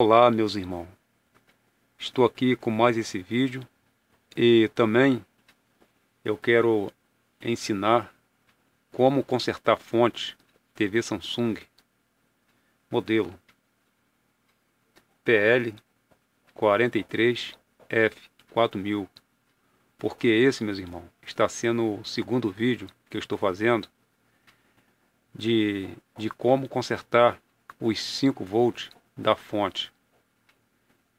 Olá, meus irmãos, estou aqui com mais esse vídeo e também eu quero ensinar como consertar fonte TV Samsung modelo PL 43F4000, porque esse, meus irmãos, está sendo o segundo vídeo que eu estou fazendo de como consertar os 5 volts da fonte.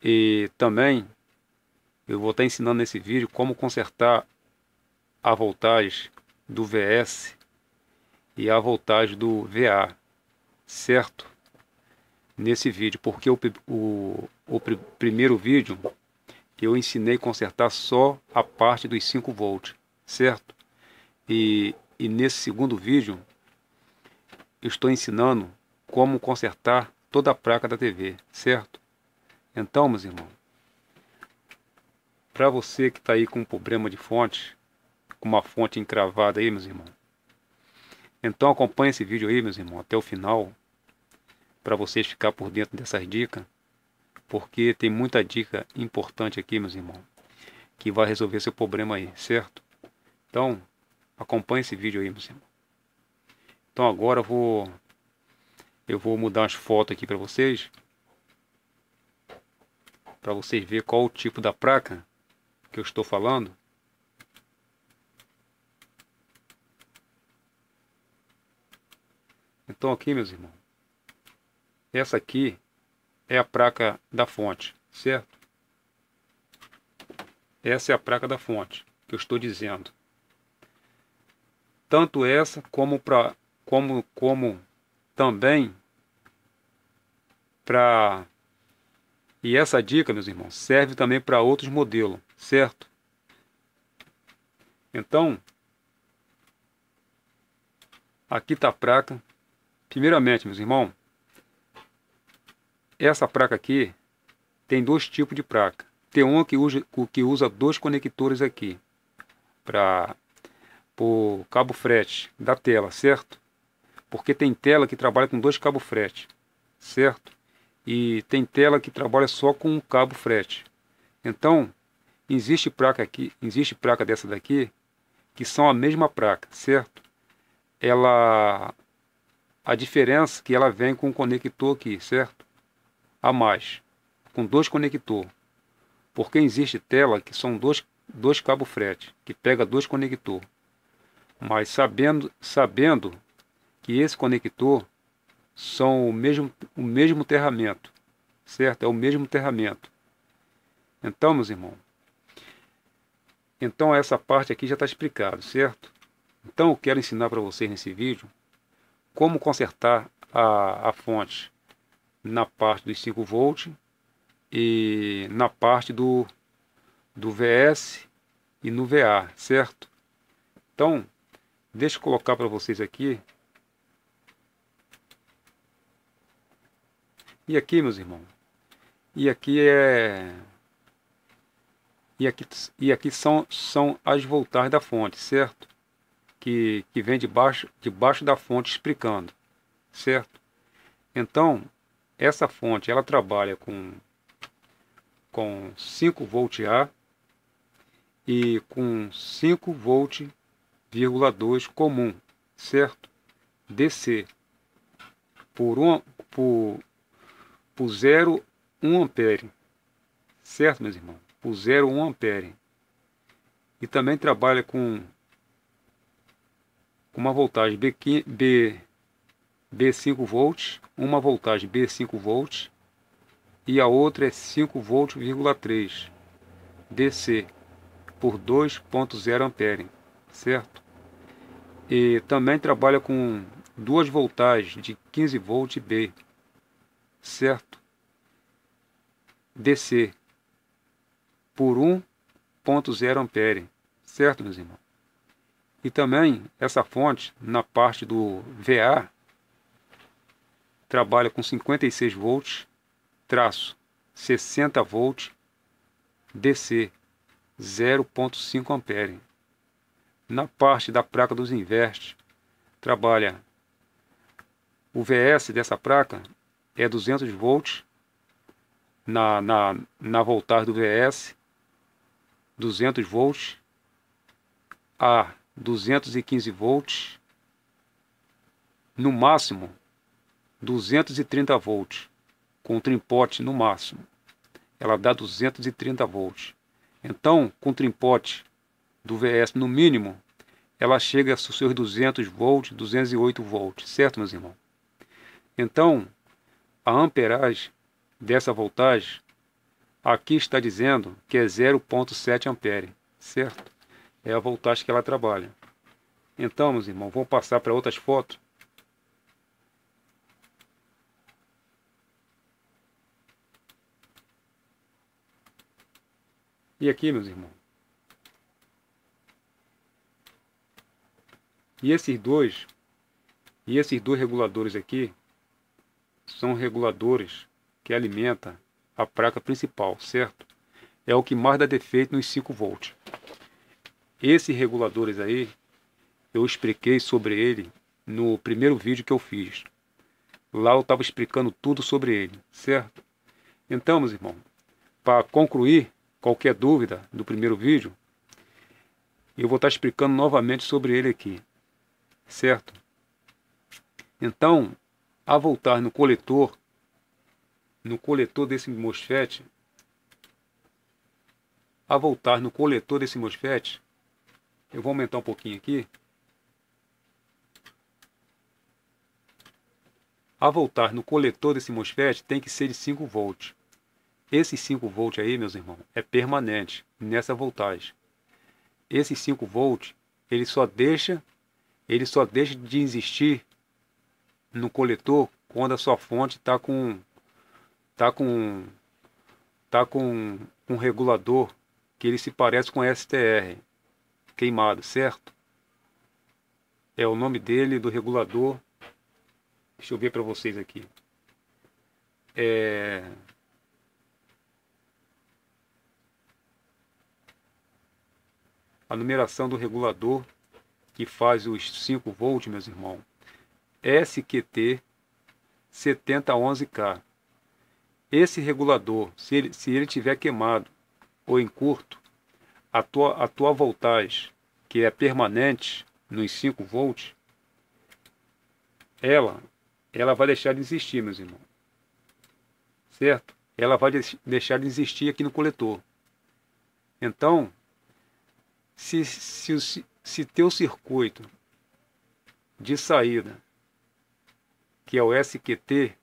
E também eu vou estar ensinando nesse vídeo como consertar a voltagem do VS e a voltagem do VA, certo? Nesse vídeo, porque o primeiro vídeo eu ensinei a consertar só a parte dos 5 volts, certo? E nesse segundo vídeo eu estou ensinando como consertar toda a placa da TV, certo? Então, meus irmãos, para você que está aí com um problema de fonte, com uma fonte encravada aí, meus irmãos, então acompanhe esse vídeo aí, meus irmãos, até o final, para vocês ficar por dentro dessas dicas, porque tem muita dica importante aqui, meus irmãos, que vai resolver seu problema aí, certo? Então, acompanhe esse vídeo aí, meus irmãos. Então agora eu vou mudar as fotos aqui para vocês verem qual o tipo da placa que eu estou falando. Então aqui, meus irmãos, essa aqui é a placa da fonte, certo? Essa é a placa da fonte que eu estou dizendo. Tanto essa como também para... E essa dica, meus irmãos, serve também para outros modelos, certo? Então, aqui está a placa. Primeiramente, meus irmãos, essa placa aqui tem dois tipos de placa. Tem uma que usa 2 conectores aqui para o cabo frete da tela, certo? Porque tem tela que trabalha com 2 cabos frete, certo? E tem tela que trabalha só com um cabo frete. Então, existe placa dessa daqui que são a mesma placa, certo? A diferença é que ela vem com um conector aqui, certo? A mais, com 2 conectores. Porque existe tela que são dois cabos frete, que pega 2 conectores. Mas sabendo que esse conector são o mesmo terramento, certo? É o mesmo terramento. Então, meus irmãos, então essa parte aqui já está explicado, certo? Então eu quero ensinar para vocês nesse vídeo como consertar a fonte na parte dos 5 volts e na parte do VS e no VA, certo? Então, deixa eu colocar para vocês aqui. E aqui, meus irmãos, e aqui são as voltagens da fonte, certo? Que vem debaixo da fonte explicando, certo? Então, essa fonte ela trabalha com 5 volts A e com 5 volts,2 comum, certo? DC por 0,1 ampere, certo, meus irmãos? Por 0,1 ampere. E também trabalha com uma voltagem B5 volts, uma voltagem B5 volts e a outra é 5 volts,3 DC por 2,0 ampere, certo? E também trabalha com 2 voltagens de 15 volts B, certo? DC por 1,0 ampere, certo, meus irmãos? E também essa fonte na parte do VA trabalha com 56 volts, 60 volts, DC 0,5 ampere. Na parte da placa dos invertes trabalha o VS dessa placa é 200 volts na voltagem do VS, 200 volts, a 215 volts, no máximo 230 volts, com trimpote no máximo. Ela dá 230 volts. Então, com trimpote do VS no mínimo, ela chega aos seus 200 volts, 208 volts, certo, meus irmãos? Então, a amperagem dessa voltagem, aqui está dizendo que é 0,7 ampere, certo? É a voltagem que ela trabalha. Então, meus irmãos, vou passar para outras fotos. E aqui, meus irmãos, e esses dois reguladores aqui são reguladores que alimentam a placa principal, certo? É o que mais dá defeito nos 5 volts. Esses reguladores aí, eu expliquei sobre ele no primeiro vídeo que eu fiz. Lá eu estava explicando tudo sobre ele, certo? Então, meus irmãos, para concluir qualquer dúvida do primeiro vídeo, eu vou estar explicando novamente sobre ele aqui, certo? Então, a voltar no coletor desse MOSFET, eu vou aumentar um pouquinho aqui. A voltar no coletor desse MOSFET tem que ser de 5 volts. Esses 5 volts aí, meus irmãos, é permanente nessa voltagem. Esses 5 volts, ele só deixa de existir no coletor quando a sua fonte está com um regulador que ele se parece com STR queimado, certo? É o nome dele, do regulador. Deixa eu ver para vocês aqui. A numeração do regulador que faz os 5 volts, meus irmãos, SQT 7011K. Esse regulador, se ele tiver queimado ou em curto, a tua voltagem, que é permanente nos 5 volts, ela vai deixar de existir, meus irmãos. Certo? Ela vai deixar de existir aqui no coletor. Então, se teu circuito de saída, que é o SQT,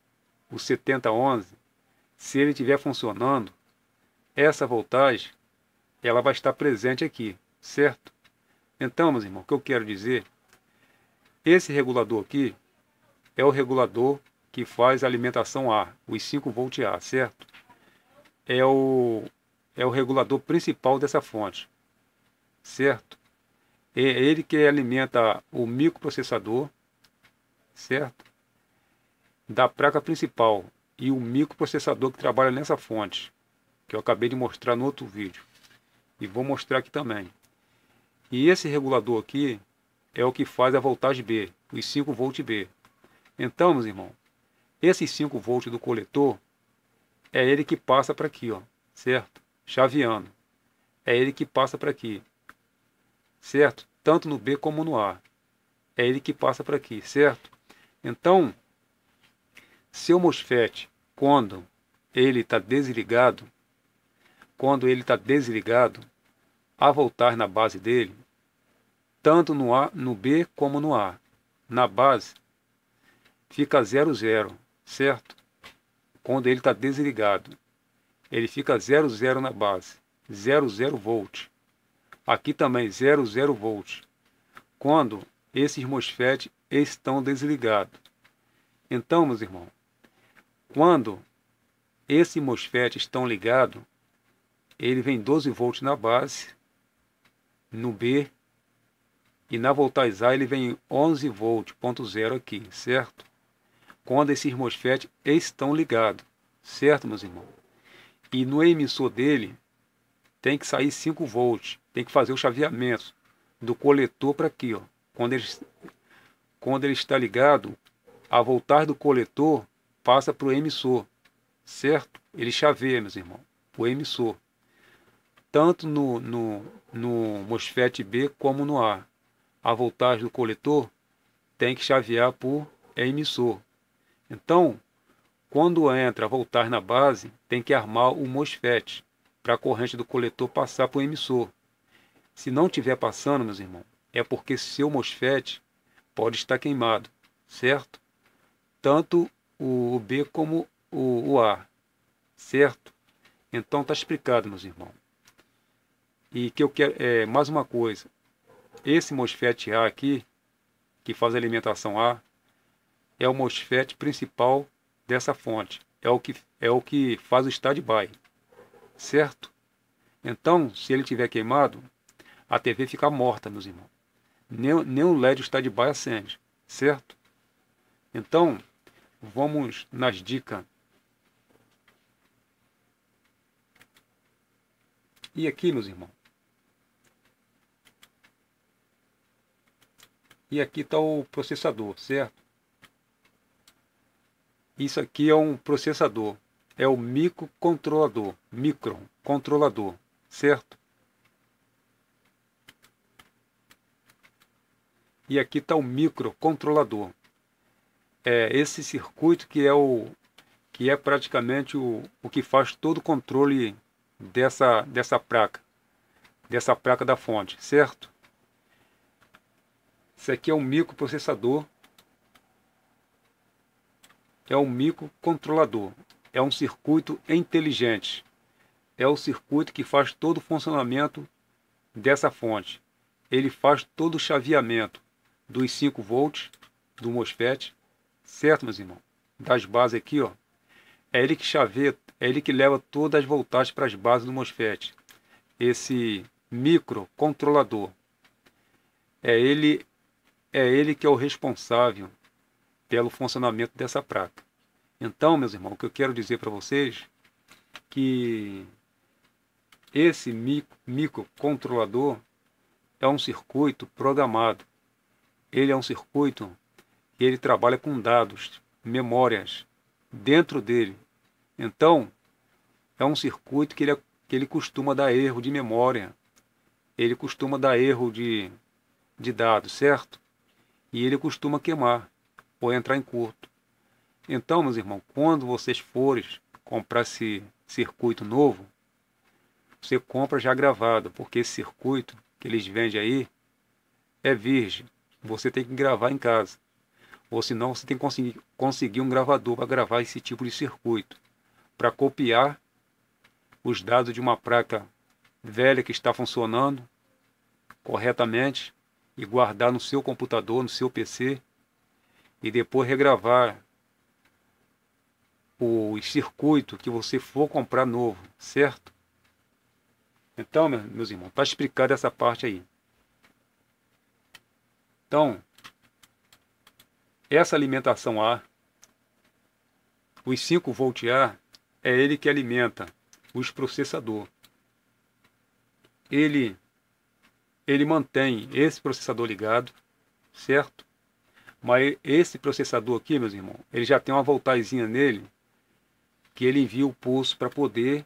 o 7011, se ele estiver funcionando, essa voltagem ela vai estar presente aqui, certo? Então, meus irmãos, o que eu quero dizer, esse regulador aqui é o regulador que faz a alimentação A, os 5 volts A, certo? É o regulador principal dessa fonte, certo? É ele que alimenta o microprocessador, certo? Da placa principal e o microprocessador que trabalha nessa fonte, que eu acabei de mostrar no outro vídeo. E vou mostrar aqui também. E esse regulador aqui é o que faz a voltagem B, os 5 volts B. Então, meus irmãos, esses 5 volts do coletor, é ele que passa para aqui, ó, certo? Chaveando. É ele que passa para aqui, certo? Tanto no B como no A. É ele que passa para aqui, certo? Então, seu MOSFET, quando ele está desligado, a voltagem na base dele, tanto no A, no B como no A, na base, fica 00, certo? Quando ele está desligado, ele fica 00 na base, 00 volts. Aqui também 00 volts. Quando esses MOSFET estão desligados. Então, meus irmãos, quando esses MOSFET estão ligados, ele vem 12 volts na base, no B, e na voltagem A ele vem 11 volts, ponto zero aqui, certo? Quando esses MOSFET estão ligados, certo, meus irmãos? E no emissor dele tem que sair 5 volts, tem que fazer o chaveamento do coletor para aqui, ó. Quando ele está ligado, a voltagem do coletor passa para o emissor, certo? ele chaveia, meus irmãos, o emissor, tanto no MOSFET B como no A. A voltagem do coletor tem que chavear por emissor. Então, quando entra a voltagem na base, tem que armar o MOSFET para a corrente do coletor passar para o emissor. Se não estiver passando, meus irmãos, é porque seu MOSFET pode estar queimado, certo? Tanto o B como o A, certo? Então está explicado, meus irmãos. E que eu quero, mais uma coisa, esse MOSFET A aqui, que faz a alimentação A, é o MOSFET principal dessa fonte, é o que faz o standby, certo? Então, se ele tiver queimado, a TV fica morta, meus irmãos. Nem o LED standby acende, certo? Então, vamos nas dicas. E aqui, meus irmãos, e aqui está o processador, certo? Isso aqui é um processador, é o microcontrolador, certo? E aqui está o microcontrolador. É esse circuito que é praticamente o que faz todo o controle dessa placa da fonte, certo? Isso aqui é um microprocessador, é um microcontrolador, é um circuito inteligente, é o circuito que faz todo o funcionamento dessa fonte. Ele faz todo o chaveamento dos 5 volts do MOSFET, certo, meus irmãos? Das bases aqui, ó, é ele que chaveia, é ele que leva todas as voltagens para as bases do MOSFET. Esse microcontrolador, é ele que é o responsável pelo funcionamento dessa placa. Então, meus irmãos, o que eu quero dizer para vocês que esse microcontrolador é um circuito programado. Ele é um circuito que ele trabalha com dados, memórias dentro dele. Então, é um circuito que ele costuma dar erro de memória. Ele costuma dar erro de dados, certo? E ele costuma queimar ou entrar em curto. Então, meus irmãos, quando vocês forem comprar esse circuito novo, você compra já gravado, porque esse circuito que eles vendem aí é virgem. Você tem que gravar em casa. Ou senão você tem que conseguir um gravador para gravar esse tipo de circuito, para copiar os dados de uma placa velha que está funcionando corretamente e guardar no seu computador, no seu PC, e depois regravar o circuito que você for comprar novo, certo? Então, meus irmãos, está explicado essa parte aí. Então, essa alimentação A, os 5 volt A, é ele que alimenta os processadores. Ele mantém esse processador ligado, certo? Mas esse processador aqui, meus irmãos, ele já tem uma voltagemzinha nele que ele envia o pulso para poder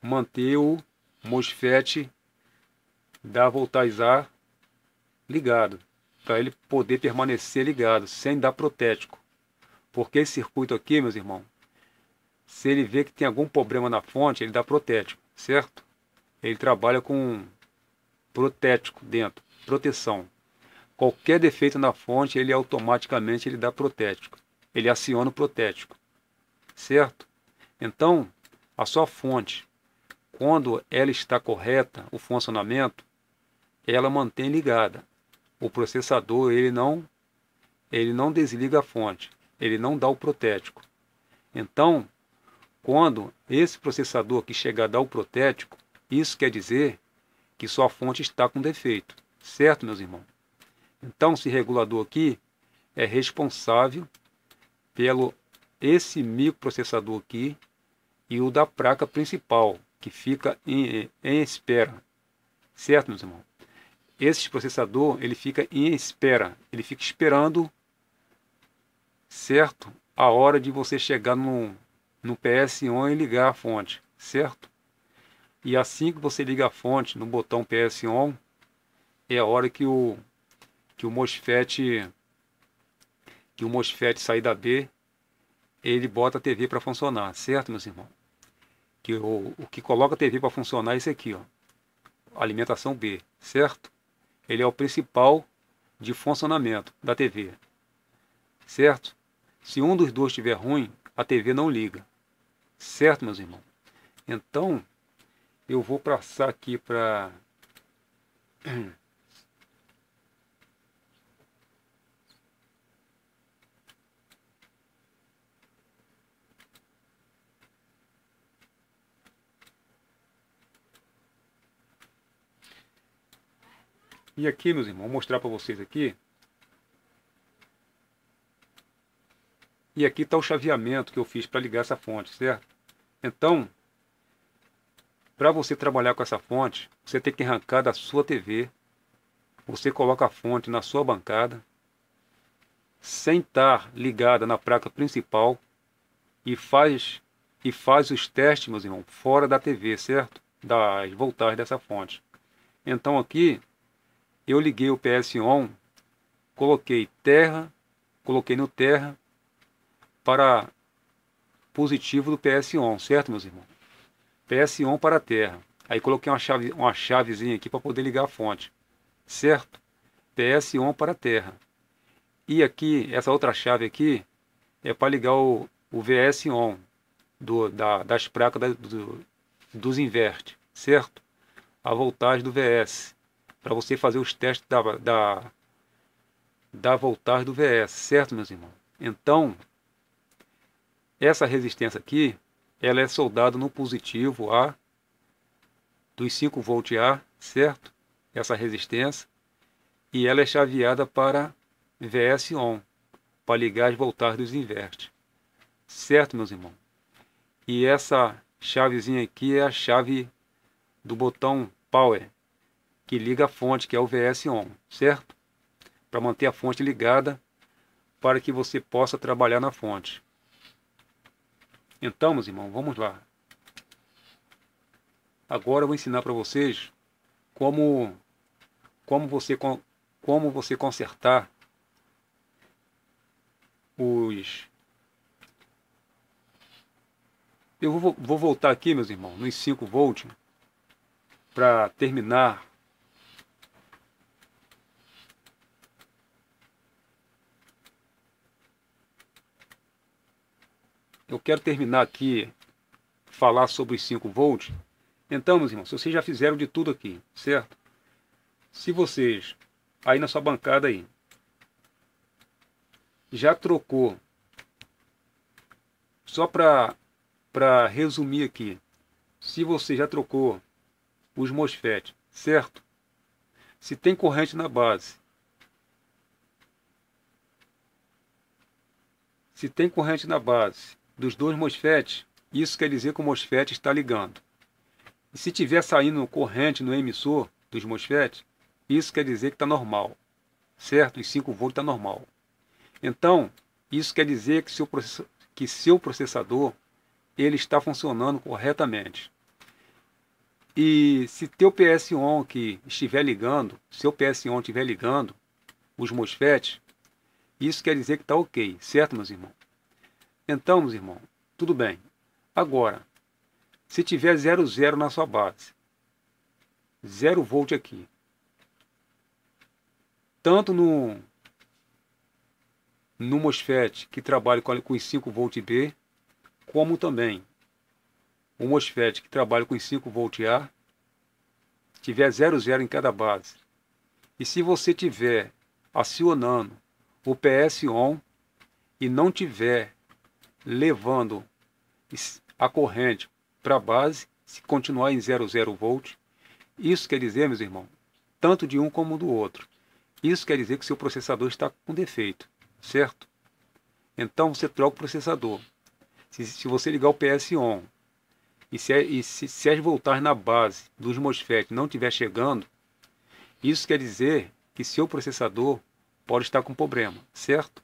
manter o MOSFET da voltagem A ligado, para ele poder permanecer ligado, sem dar protético. Porque esse circuito aqui, meus irmãos, se ele vê que tem algum problema na fonte, ele dá protético, certo? Ele trabalha com protético dentro, proteção. Qualquer defeito na fonte, ele automaticamente dá protético. Ele aciona o protético, certo? Então, a sua fonte, quando ela está correta, o funcionamento, ela mantém ligada. O processador, ele não desliga a fonte, ele não dá o protético. Então, quando esse processador que chegar a dar o protético, isso quer dizer que sua fonte está com defeito, certo, meus irmãos? Então, esse regulador aqui é responsável pelo esse microprocessador aqui e o da placa principal, que fica em espera, certo, meus irmãos? Esse processador, ele fica em espera, ele fica esperando, certo, a hora de você chegar no PS-ON e ligar a fonte, certo? E assim que você liga a fonte no botão PS-ON, é a hora que o MOSFET sair da B, ele bota a TV para funcionar, certo, meus irmãos? Que o que coloca a TV para funcionar é esse aqui, ó, alimentação B, certo? Ele é o principal de funcionamento da TV, certo? Se um dos dois estiver ruim, a TV não liga, certo, meus irmãos? Então, eu vou passar aqui para... E aqui, meus irmãos, vou mostrar para vocês aqui. E aqui está o chaveamento que eu fiz para ligar essa fonte, certo? Então, para você trabalhar com essa fonte, você tem que arrancar da sua TV. Você coloca a fonte na sua bancada, sem estar ligada na placa principal, e faz os testes, meus irmãos, fora da TV, certo? Das voltagens dessa fonte. Então aqui, eu liguei o PS-ON, coloquei no terra para positivo do PS-ON, certo, meus irmãos? PS-ON para terra. Aí coloquei uma chavezinha aqui para poder ligar a fonte, certo? PS-ON para terra. E aqui, essa outra chave aqui, é para ligar o VS-ON das placas dos inverte, certo? A voltagem do VS, para você fazer os testes da voltagem do VS, certo, meus irmãos? Então, essa resistência aqui, ela é soldada no positivo A, dos 5 volts A, certo? Essa resistência. E ela é chaveada para VS-ON, para ligar as voltagens dos invertes. Certo, meus irmãos? E essa chavezinha aqui é a chave do botão Power, que liga a fonte, que é o VS-ON, certo? Para manter a fonte ligada, para que você possa trabalhar na fonte. Então, meus irmãos, vamos lá. Agora eu vou ensinar para vocês como você consertar os... Eu vou voltar aqui, meus irmãos, nos 5 volts, para terminar eu quero terminar aqui, falar sobre os 5 volts. Então, meus irmãos, vocês já fizeram de tudo aqui, certo? Se vocês, aí na sua bancada aí, já trocou, só para resumir aqui, se você já trocou os MOSFET, certo? Se tem corrente na base, dos dois MOSFETs, isso quer dizer que o MOSFET está ligando. E se tiver saindo corrente no emissor dos MOSFET, isso quer dizer que está normal, certo? Os 5 volts está normal. Então, isso quer dizer que seu processador ele está funcionando corretamente. E se teu PS-ON que estiver ligando, seu PS-ON estiver ligando os MOSFET, isso quer dizer que está ok, certo, meus irmãos? Então, meus irmãos, tudo bem. Agora, se tiver 0,0 na sua base, 0 volt aqui, tanto no MOSFET que trabalha com os 5 volt B, como também o MOSFET que trabalha com os 5 volt A, tiver 0,0 em cada base. E se você tiver acionando o PS-ON e não tiver levando a corrente para a base, se continuar em 0,0 volt, isso quer dizer, meus irmãos, tanto de um como do outro, isso quer dizer que seu processador está com defeito, certo? Então você troca o processador. Se você ligar o PS-ON e se as voltagens na base dos MOSFET não estiver chegando, isso quer dizer que seu processador pode estar com problema, certo?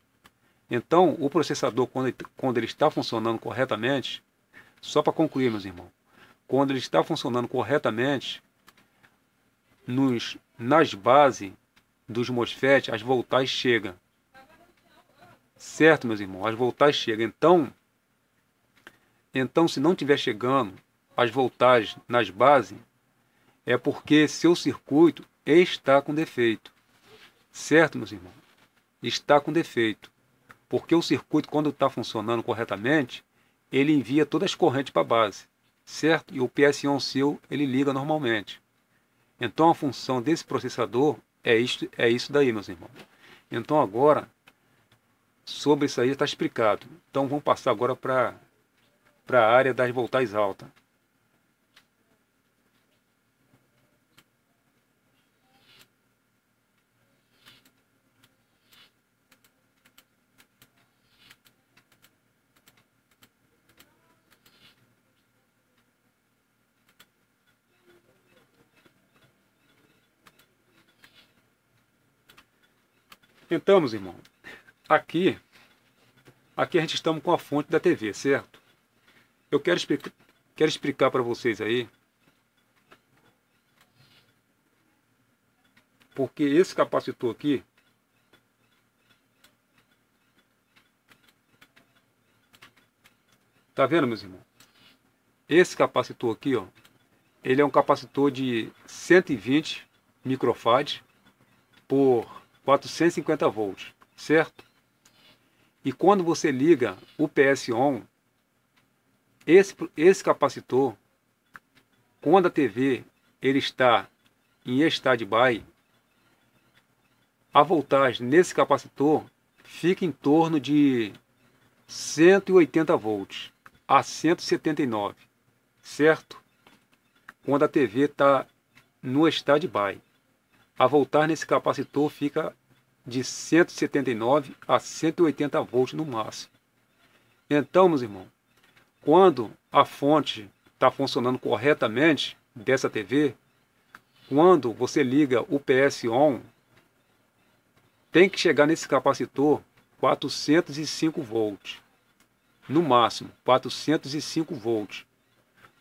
Então, o processador, quando ele está funcionando corretamente, só para concluir, meus irmãos, quando ele está funcionando corretamente, nas bases dos MOSFET, as voltagens chegam. Certo, meus irmãos? As voltagens chegam. Então, se não estiver chegando as voltagens nas bases, é porque seu circuito está com defeito. Certo, meus irmãos? Está com defeito. Porque o circuito, quando está funcionando corretamente, ele envia todas as correntes para a base. Certo? E o PSON seu, ele liga normalmente. Então, a função desse processador é isso daí, meus irmãos. Então, agora, sobre isso aí está explicado. Então, vamos passar agora para a área das voltagens altas. Então, meus irmãos, aqui a gente estamos com a fonte da TV, certo? Eu quero explicar para vocês aí, porque esse capacitor aqui, tá vendo, meus irmãos? Esse capacitor aqui, ó, ele é um capacitor de 120 microfarads por 450 volts, certo? E quando você liga o PSON, esse capacitor, quando a TV ele está em standby, a voltagem nesse capacitor fica em torno de 180 volts a 179, certo? Quando a TV está no standby, a voltagem nesse capacitor fica de 179 a 180 volts no máximo. Então, meus irmãos, quando a fonte está funcionando corretamente dessa TV, quando você liga o PSON, tem que chegar nesse capacitor 405 volts. No máximo, 405 volts.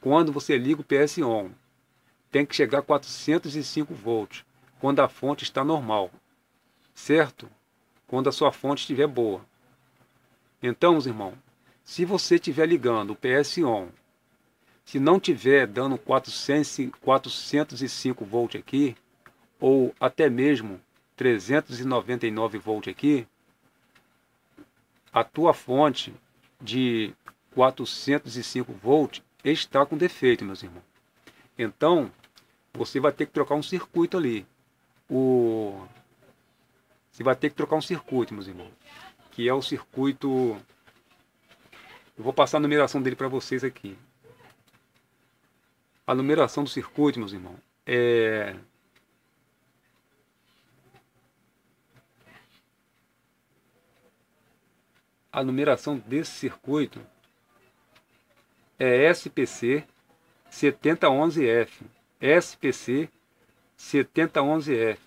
Quando você liga o PSON, tem que chegar a 405 volts. Quando a fonte está normal. Certo? Quando a sua fonte estiver boa. Então, meus irmãos, se você estiver ligando o PSON, se não estiver dando 405 volts aqui, ou até mesmo 399 volts aqui, a tua fonte de 405 volts está com defeito, meus irmãos. Então, você vai ter que trocar um circuito ali. Você vai ter que trocar um circuito, meus irmãos, que é o circuito... Eu vou passar a numeração dele para vocês aqui. A numeração do circuito, meus irmãos, a numeração desse circuito é SPC 7011F. SPC 7011F.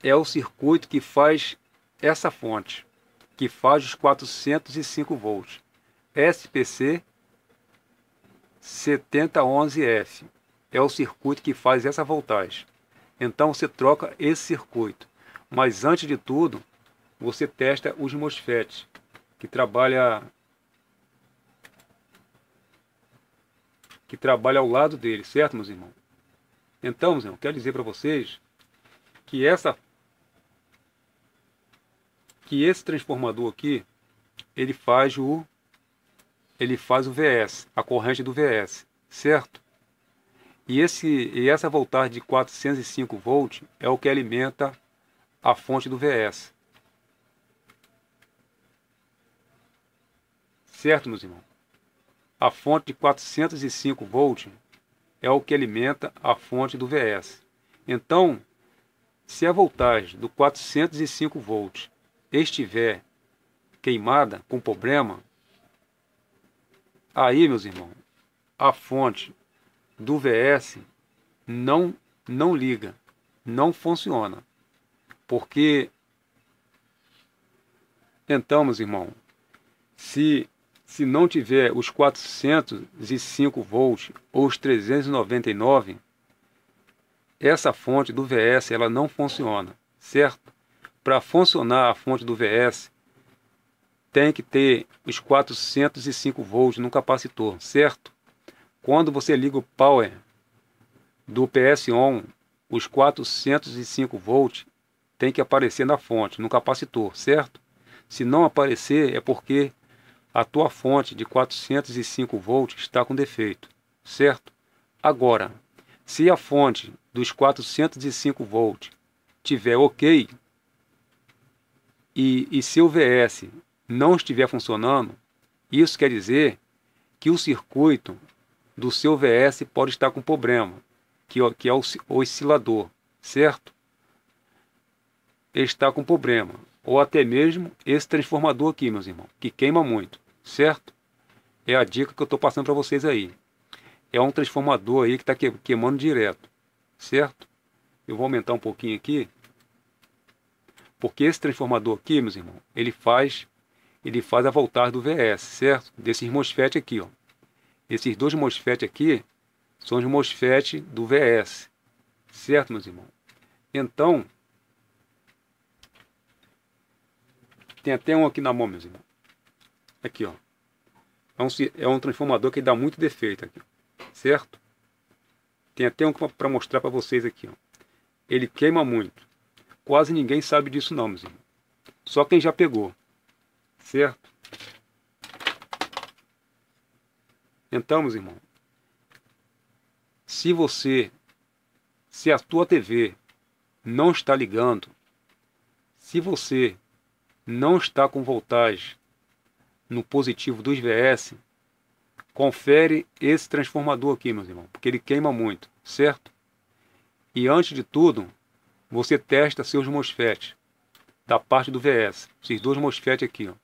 É o circuito que faz essa fonte, que faz os 405 volts. SPC 7011F é o circuito que faz essa voltagem. Então você troca esse circuito. Mas antes de tudo, você testa os MOSFETs, que trabalha ao lado dele, certo, meus irmãos? Então, meus irmãos, quero dizer para vocês que esse transformador aqui, ele faz o VS, a corrente do VS, certo? E essa voltagem de 405 volts é o que alimenta a fonte do VS. Certo, meus irmãos? A fonte de 405 volts é o que alimenta a fonte do VS. Então, se a voltagem do 405 volts estiver queimada, com problema, aí, meus irmãos, a fonte do VS não liga, não funciona. Porque, então, meus irmãos, se, se não tiver os 405 volts ou os 399, essa fonte do VS ela não funciona, certo? Para funcionar a fonte do VS, tem que ter os 405 volts no capacitor, certo? Quando você liga o power do PS-ON, os 405 volts tem que aparecer na fonte, no capacitor, certo? Se não aparecer, é porque a tua fonte de 405 volts está com defeito, certo? Agora, se a fonte dos 405 volts tiver ok e seu VS não estiver funcionando, isso quer dizer que o circuito do seu VS pode estar com problema, que é o oscilador, certo? Ele está com problema. Ou até mesmo esse transformador aqui, meus irmãos, que queima muito, certo? É a dica que eu estou passando para vocês aí. É um transformador aí que está queimando direto, certo? Eu vou aumentar um pouquinho aqui, porque esse transformador aqui, meus irmãos, ele faz a voltagem do VS, certo? Desses MOSFET aqui, ó. Esses dois MOSFET aqui são os MOSFET do VS, certo, meus irmãos? Então, tem até um aqui na mão, meus irmãos. Aqui, ó. É um transformador que dá muito defeito aqui, certo? Tem até um para mostrar para vocês aqui, ó. Ele queima muito. Quase ninguém sabe disso não, meus irmãos. Só quem já pegou, certo? Então, meus irmãos, se a tua TV não está ligando, se você não está com voltagem no positivo dos VS, confere esse transformador aqui, meus irmãos, porque ele queima muito, certo? E antes de tudo, você testa seus MOSFET da parte do VS, esses dois MOSFET aqui, ó.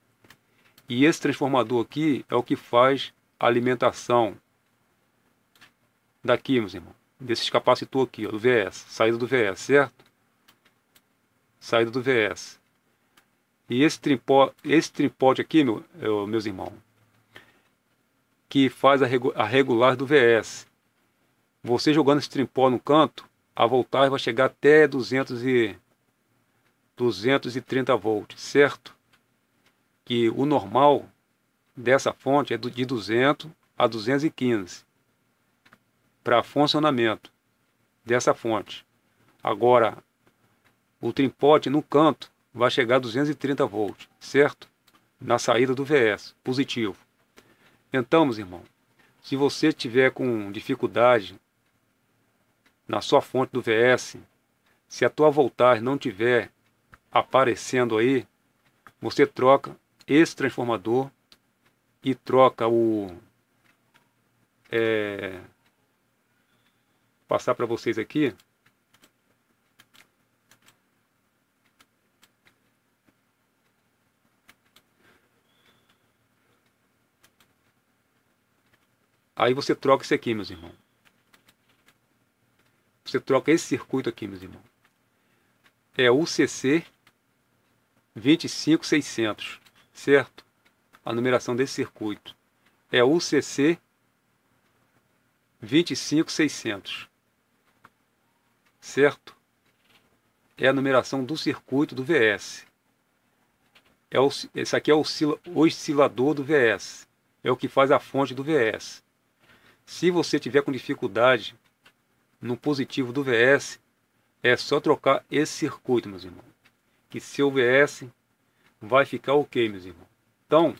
E esse transformador aqui é o que faz a alimentação daqui, meus irmãos, desses capacitor aqui, ó, do VS, saída do VS, certo? Saída do VS. E esse tripode aqui, meus irmãos, que faz a regular do VS. Você jogando esse tripode no canto, a voltagem vai chegar até 230 volts, certo? Que o normal dessa fonte é de 200 a 215 para funcionamento dessa fonte. Agora, o tripode no canto vai chegar a 230 volts, certo? Na saída do VS, positivo. Então, meus irmãos, se você tiver com dificuldade na sua fonte do VS, se a tua voltagem não tiver aparecendo aí, você troca esse transformador e troca passar para vocês aqui. Aí você troca isso aqui, meus irmãos. Você troca esse circuito aqui, meus irmãos. É o UCC 25600, certo? A numeração desse circuito é UCC 25600, certo? É a numeração do circuito do VS. Esse aqui é o oscilador do VS. É o que faz a fonte do VS. Se você tiver com dificuldade no positivo do VS, é só trocar esse circuito, meus irmãos, que seu VS vai ficar ok, meus irmãos. Então,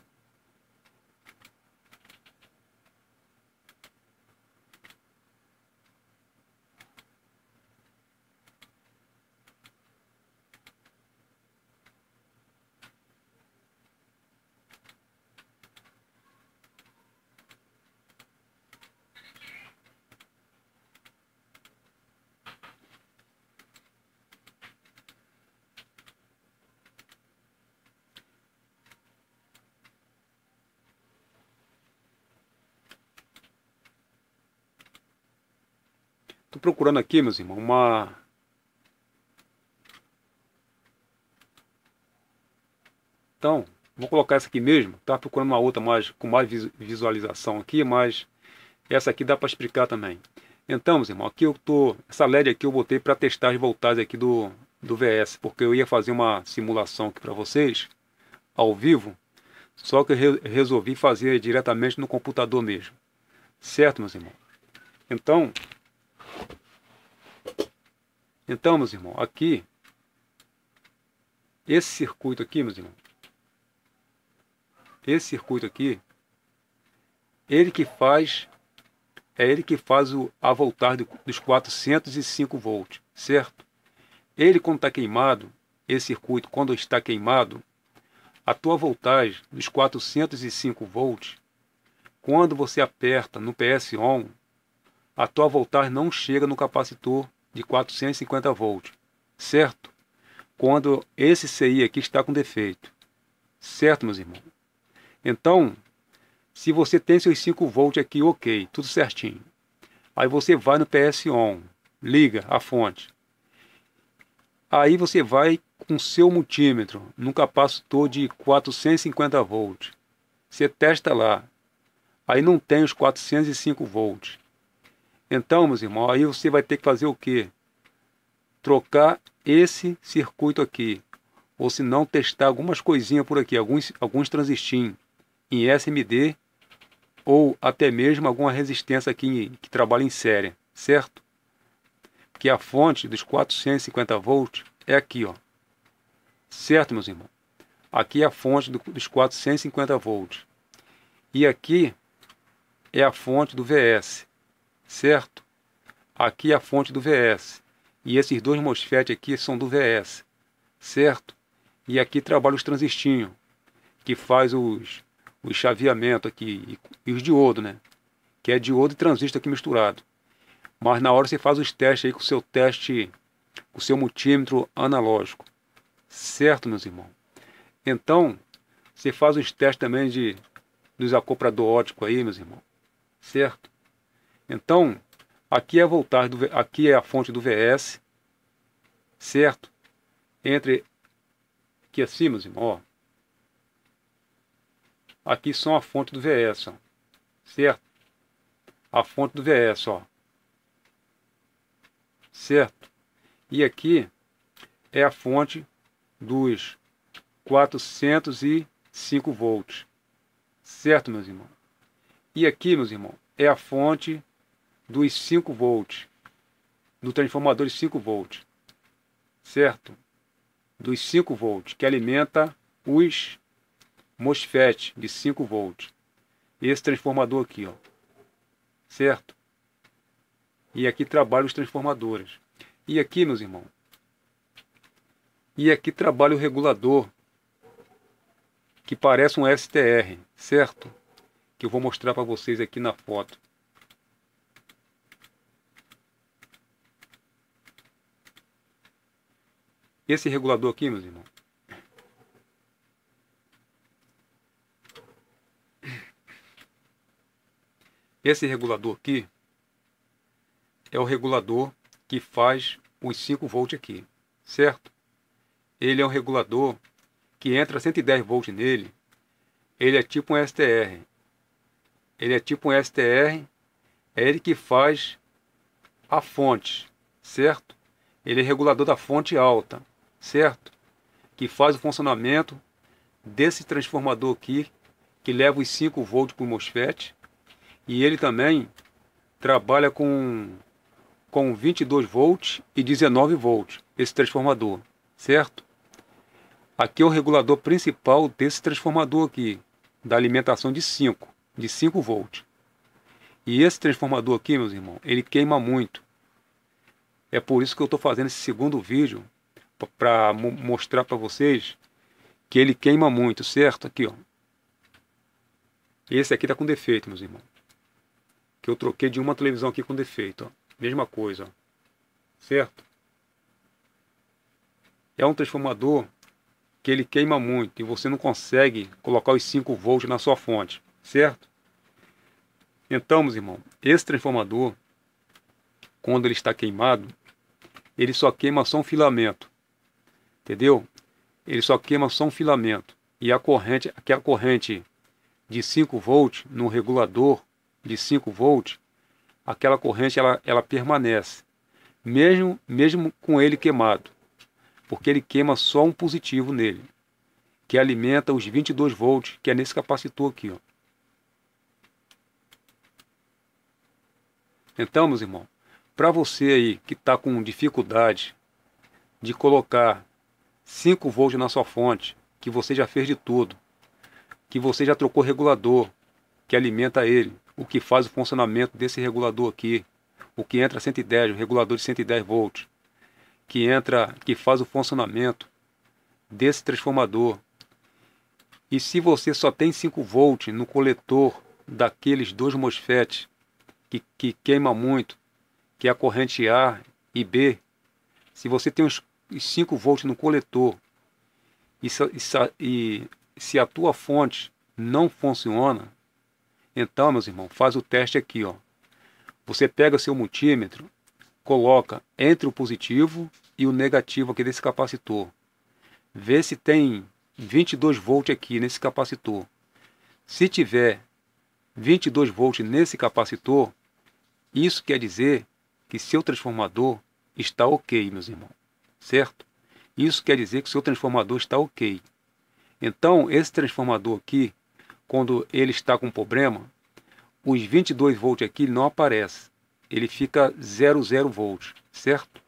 estou procurando aqui, meus irmãos, Então, vou colocar essa aqui mesmo. Estava procurando uma outra com mais visualização aqui, mas essa aqui dá para explicar também. Então, meus irmãos, aqui essa LED aqui eu botei para testar as voltagens aqui do VS, porque eu ia fazer uma simulação aqui para vocês, ao vivo, só que eu resolvi fazer diretamente no computador mesmo. Certo, meus irmãos? Então, meus irmãos, aqui, esse circuito aqui, meus irmãos, esse circuito aqui, ele que faz a voltagem dos 405 volts, certo? Ele quando está queimado, esse circuito quando está queimado, a tua voltagem dos 405 volts, quando você aperta no PS ON, a tua voltagem não chega no capacitor de 450 volts, certo? Quando esse CI aqui está com defeito, certo, meus irmãos? Então, se você tem seus 5 volts aqui, ok, tudo certinho. Aí você vai no PS ON, liga a fonte. Aí você vai com seu multímetro num capacitor de 450 volts. Você testa lá. Aí não tem os 405 volts. Então, meus irmãos, aí você vai ter que fazer o quê? Trocar esse circuito aqui. Ou se não, testar algumas coisinhas por aqui, alguns transistor em SMD, ou até mesmo alguma resistência aqui que trabalha em série, certo? Porque a fonte dos 450 volts é aqui, ó. Certo, meus irmãos? Aqui é a fonte dos 450 volts. E aqui é a fonte do VS, certo? Aqui é a fonte do VS. E esses dois MOSFET aqui são do VS, certo? E aqui trabalha os transistinhos, que faz o chaveamento aqui, e os diodos, né? Que é diodo e transistor aqui misturado. Mas na hora você faz os testes aí com o seu multímetro analógico. Certo, meus irmãos? Então, você faz os testes também dos acoplador óptico aí, meus irmãos. Certo? Então, aqui é a voltagem, aqui é a fonte do VS. Certo? Aqui assim, meus irmãos, ó. Aqui são a fonte do VS, ó. Certo? A fonte do VS, ó. Certo? E aqui é a fonte dos 405 volts. Certo, meus irmãos? E aqui, meus irmãos, é a fonte dos 5 volts. Do transformador de 5 volts. Certo? Dos 5 volts, que alimenta os MOSFET de 5 volts. Esse transformador aqui, ó. Certo? E aqui trabalha os transformadores. E aqui, meus irmãos, e aqui trabalha o regulador, que parece um STR, certo? Que eu vou mostrar para vocês aqui na foto. Esse regulador aqui, meus irmãos, esse regulador aqui é o regulador que faz os 5 volts aqui, certo? Ele é um regulador que entra 110 volts nele. Ele é tipo um STR. Ele é tipo um STR. É ele que faz a fonte, certo? Ele é regulador da fonte alta, certo? Que faz o funcionamento desse transformador aqui, que leva os 5 volts para o MOSFET. E ele também trabalha com 22 volts e 19 volts, esse transformador, certo? Aqui é o regulador principal desse transformador aqui, da alimentação de 5 volts. E esse transformador aqui, meus irmãos, ele queima muito. É por isso que eu estou fazendo esse segundo vídeo, para mostrar para vocês que ele queima muito, certo? Aqui, ó. Esse aqui está com defeito, meus irmãos. Que eu troquei de uma televisão aqui com defeito, ó. Mesma coisa, ó. Certo? É um transformador que ele queima muito e você não consegue colocar os 5 volts na sua fonte, certo? Então, meus irmãos, esse transformador, quando ele está queimado, ele só queima só um filamento, entendeu? Ele só queima só um filamento. e a corrente, aquela corrente de 5 volts no regulador de 5 volts, aquela corrente ela permanece, mesmo com ele queimado, porque ele queima só um positivo nele, que alimenta os 22 volts, que é nesse capacitor aqui, ó. Então, meus irmãos, para você aí que está com dificuldade de colocar 5 volts na sua fonte, que você já fez de tudo, que você já trocou regulador, que alimenta ele, o que faz o funcionamento desse regulador aqui, o que entra 110, o regulador de 110 volts, que faz o funcionamento desse transformador. E se você só tem 5 volts no coletor daqueles dois MOSFETs que queima muito, que é a corrente A e B, se você tem os 5 volts no coletor e se a tua fonte não funciona, então, meus irmãos, faz o teste aqui, ó. Você pega seu multímetro, coloca entre o positivo e o negativo aqui desse capacitor. Vê se tem 22 volts aqui nesse capacitor. Se tiver 22 volts nesse capacitor, isso quer dizer que seu transformador está ok, meus irmãos, certo? Isso quer dizer que seu transformador está ok. Então, esse transformador aqui, quando ele está com problema, os 22 volts aqui não aparece. Ele fica 00 volts, certo?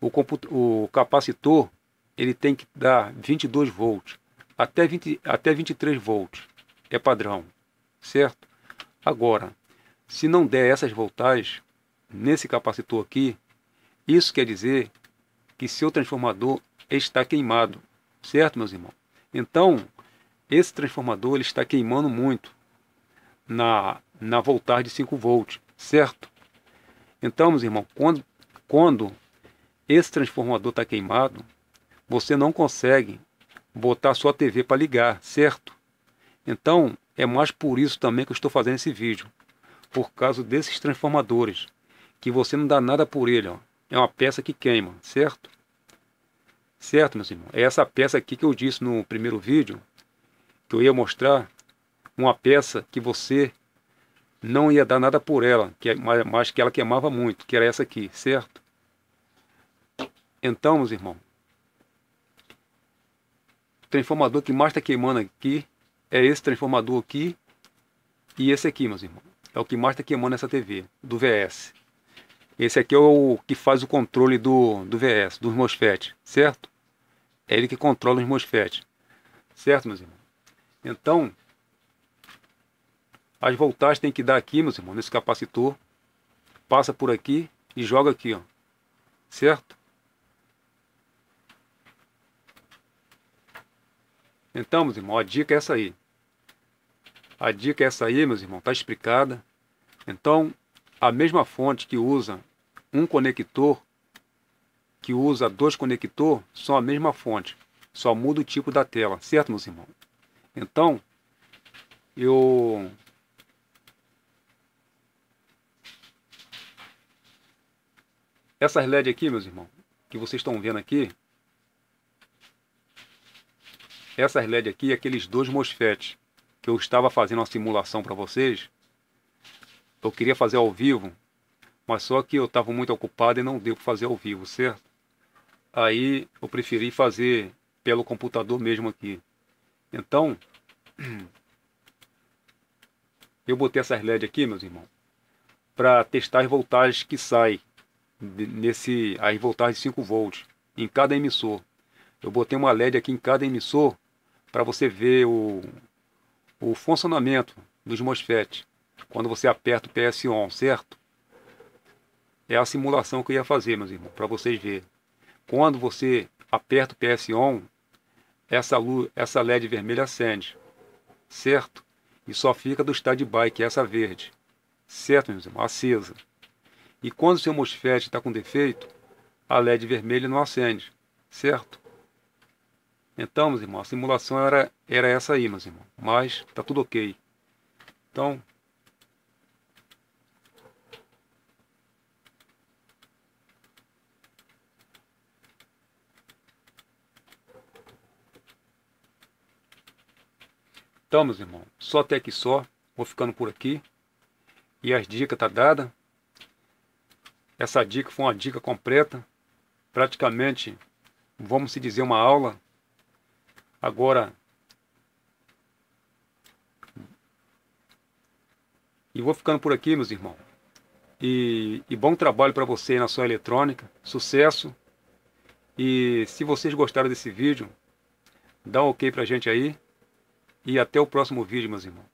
O capacitor, ele tem que dar 22 volts, até 23 volts, é padrão, certo? Agora, se não der essas voltagens nesse capacitor aqui, isso quer dizer que seu transformador está queimado, certo, meus irmãos? Então, esse transformador ele está queimando muito na voltagem de 5 volts, certo? Então, meus irmãos, quando esse transformador está queimado, você não consegue botar sua TV para ligar, certo? Então, é mais por isso também que eu estou fazendo esse vídeo, por causa desses transformadores, que você não dá nada por ele, ó. É uma peça que queima, certo? Certo, meus irmãos? É essa peça aqui que eu disse no primeiro vídeo, que eu ia mostrar, uma peça que você não ia dar nada por ela, mas que ela queimava muito, que era essa aqui, certo? Então, meus irmãos, o transformador que mais está queimando aqui é esse transformador aqui e esse aqui, meus irmãos. É o que mais está queimando essa TV, do VS. Esse aqui é o que faz o controle do VS, dos MOSFET, certo? É ele que controla os MOSFET, certo, meus irmãos? Então, as voltagens tem que dar aqui, meus irmãos, nesse capacitor, passa por aqui e joga aqui, ó, certo? Então, meus irmãos, a dica é essa aí. A dica é essa aí, meus irmãos, está explicada. Então, a mesma fonte que usa um conector, que usa 2 conectores, são a mesma fonte. Só muda o tipo da tela, certo, meus irmãos? Então, essas LED aqui, meus irmãos, que vocês estão vendo aqui, essas LED aqui, aqueles 2 MOSFETs, que eu estava fazendo uma simulação para vocês. Eu queria fazer ao vivo, mas só que eu estava muito ocupado e não deu para fazer ao vivo, certo? Aí eu preferi fazer pelo computador mesmo aqui. Então, eu botei essas LED aqui, meus irmãos, para testar as voltagens que saem as voltagens de 5 volts em cada emissor. Eu botei uma LED aqui em cada emissor para você ver o funcionamento dos MOSFET quando você aperta o PS-ON, certo? É a simulação que eu ia fazer, meus irmãos, para vocês verem. Quando você aperta o PS-ON, essa LED vermelha acende, certo? E só fica do standby, que é essa verde, certo, meus irmãos? Acesa. E quando o seu MOSFET está com defeito, a LED vermelha não acende, certo? Então, meus irmãos, a simulação era essa aí, meus irmãos. Mas está tudo ok. Então, Então, meus irmãos, só até aqui só. Vou ficando por aqui. E as dicas tá dada. Essa dica foi uma dica completa. Praticamente, vamos se dizer, uma aula. Agora, e vou ficando por aqui, meus irmãos. E bom trabalho para você na sua eletrônica. Sucesso. E se vocês gostaram desse vídeo, dá um ok pra gente aí. E até o próximo vídeo, meus irmãos.